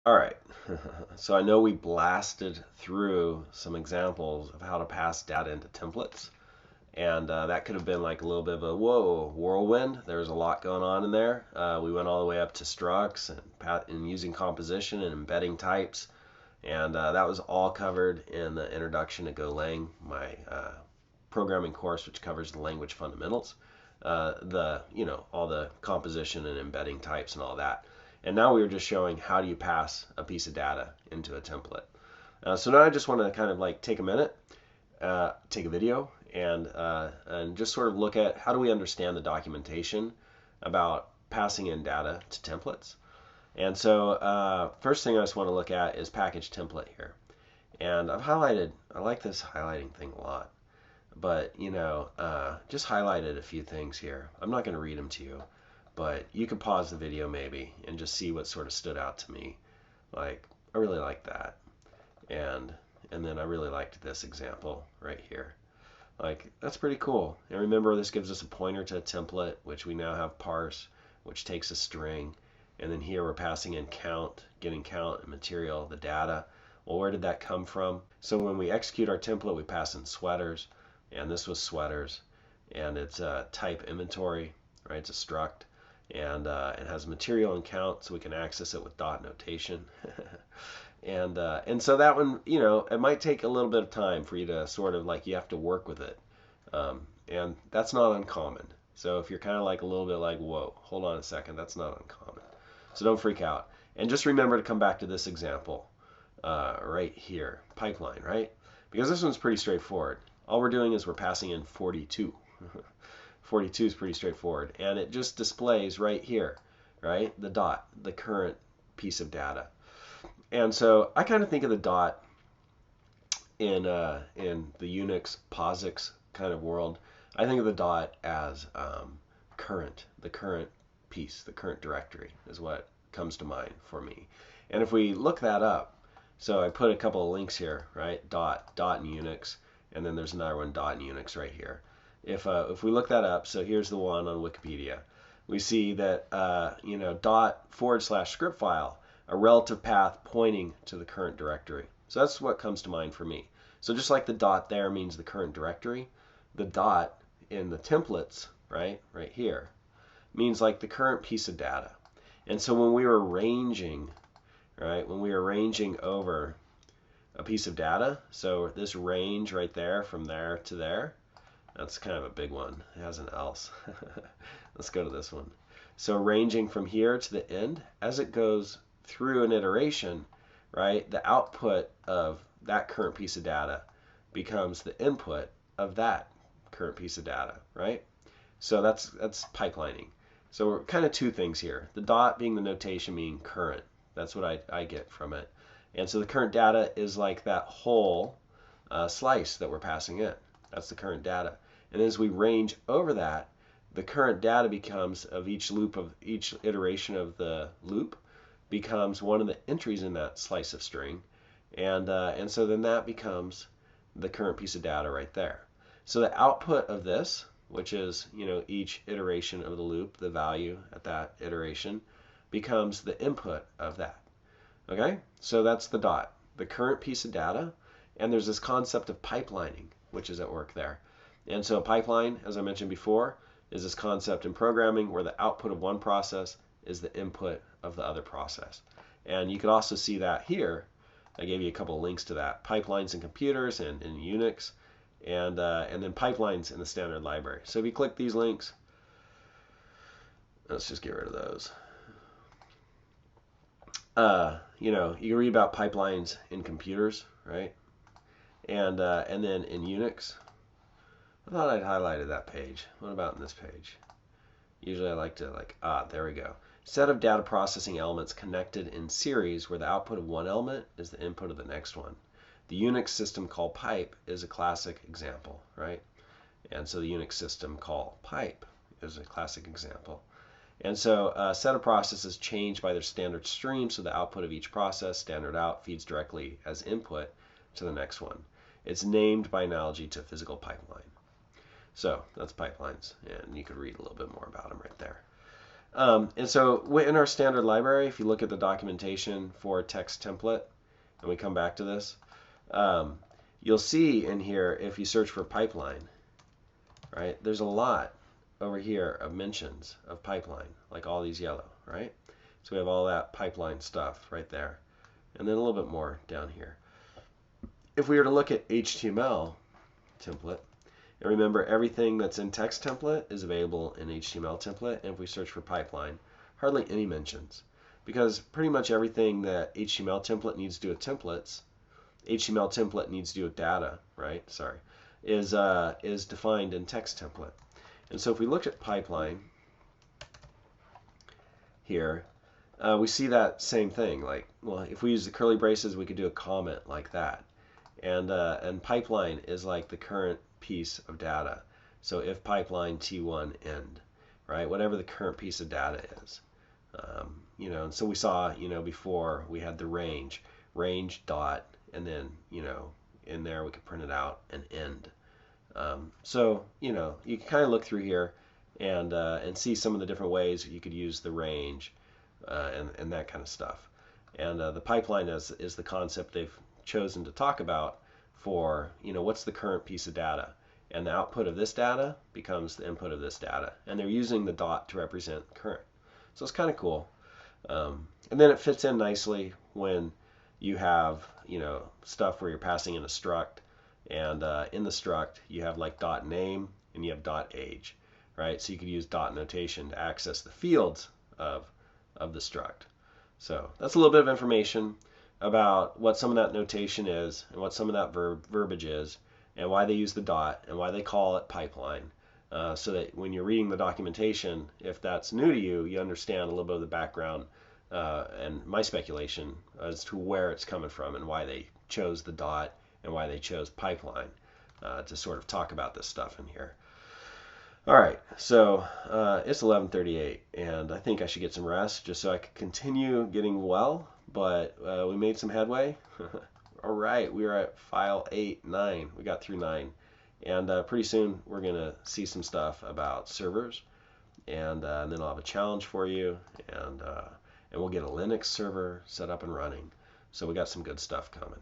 All right. So I know we blasted through some examples of how to pass data into templates. And that could have been like a little bit of a whoa whirlwind. There's a lot going on in there. We went all the way up to structs and using composition and embedding types. And that was all covered in the introduction to Golang, my programming course, which covers the language fundamentals, all the composition and embedding types and all that. And now we were just showing how do you pass a piece of data into a template. So now I just want to kind of like take a minute, take a video, and just sort of look at how do we understand the documentation about passing in data to templates. And so first thing I just want to look at is package template here. And I like this highlighting thing a lot. But, just highlighted a few things here. I'm not going to read them to you, but you could pause the video maybe and just see what sort of stood out to me. Like, I really like that. And then I really liked this example right here. Like, that's pretty cool. And remember, this gives us a pointer to a template, which we now have parse, which takes a string. And then here we're passing in count, getting count and material, the data. Well, where did that come from? So when we execute our template, we pass in sweaters, and this was sweaters, and it's a type inventory, right? It's a struct, and it has material and count, so we can access it with dot notation. And so that one, it might take a little bit of time for you to sort of like you have to work with it, and that's not uncommon. So if you're kind of like a little bit like, whoa, hold on a second, that's not uncommon. So don't freak out, and just remember to come back to this example right here, pipeline, right? Because this one's pretty straightforward. All we're doing is we're passing in 42. 42 is pretty straightforward, and it just displays right here, right? The dot, the current piece of data. And so I kind of think of the dot in the Unix POSIX kind of world. I think of the dot as current, the current piece, the current directory is what comes to mind for me. And if we look that up, so I put a couple of links here, right? Dot in Unix, and then there's another one, dot in Unix right here. If we look that up, so here's the one on Wikipedia. We see that dot / script file, a relative path pointing to the current directory. So that's what comes to mind for me. So just like the dot there means the current directory, the dot in the templates, right here, means like the current piece of data. And so when we were ranging, right, when we were ranging over a piece of data, so this range right there from there to there, that's kind of a big one. It has an else. Let's go to this one. So ranging from here to the end, as it goes through an iteration, right, the output of that current piece of data becomes the input of that current piece of data, right? So that's pipelining. So we're kind of two things here. The dot being the notation meaning current. That's what I get from it. And so the current data is like that whole slice that we're passing in. That's the current data. And as we range over that, the current data becomes of each iteration of the loop becomes one of the entries in that slice of string, and so then that becomes the current piece of data right there. So the output of this, which is each iteration of the loop, the value at that iteration, becomes the input of that. Okay, so that's the dot, the current piece of data, and there's this concept of pipelining, which is at work there. And so a pipeline, as I mentioned before, is this concept in programming where the output of one process is the input of the other process. And you can also see that here. I gave you a couple of links to that. Pipelines in computers and in Unix, and then pipelines in the standard library. So if you click these links, let's just get rid of those. You can read about pipelines in computers, right? And then in Unix. I thought I'd highlighted that page. What about in this page? Usually I like to there we go. Set of data processing elements connected in series where the output of one element is the input of the next one. The Unix system called pipe is a classic example, right? And so the Unix system called pipe is a classic example. And so a set of processes change by their standard stream, so the output of each process, standard out, feeds directly as input to the next one. It's named by analogy to a physical pipeline. So that's pipelines, and you could read a little bit more about them right there. And so in our standard library, if you look at the documentation for text template, and we come back to this, you'll see in here, if you search for pipeline, right, there's a lot over here of mentions of pipeline, like all these yellow, right? So we have all that pipeline stuff right there. And then a little bit more down here. If we were to look at HTML template, and remember everything that's in text template is available in HTML template, and if we search for pipeline, hardly any mentions. Because pretty much everything that HTML template needs to do with templates, HTML template needs to do with data, right? Sorry, is defined in text template. And so if we look at pipeline here, we see that same thing. Like, well, if we use the curly braces, we could do a comment like that. And pipeline is like the current piece of data. So if pipeline T1 end, right? Whatever the current piece of data is. And so we saw, before we had the range dot, and then, in there we could print it out and end. So, you can kind of look through here and see some of the different ways you could use the range and that kind of stuff. And the pipeline is the concept they've chosen to talk about for, what's the current piece of data. And the output of this data becomes the input of this data. And they're using the dot to represent current. So it's kind of cool. And then it fits in nicely when you have, stuff where you're passing in a struct. And in the struct, you have like dot name and you have dot age, right? So you could use dot notation to access the fields of the struct. So that's a little bit of information about what some of that notation is and what some of that verbiage is and why they use the dot and why they call it pipeline. So that when you're reading the documentation, if that's new to you, you understand a little bit of the background and my speculation as to where it's coming from and why they chose the dot and why they chose pipeline to sort of talk about this stuff in here. All right, so it's 11:38, and I think I should get some rest just so I can continue getting well, but we made some headway. All right, we are at file 8, 9. We got through 9, and pretty soon we're going to see some stuff about servers, and then I'll have a challenge for you, and we'll get a Linux server set up and running. So we got some good stuff coming.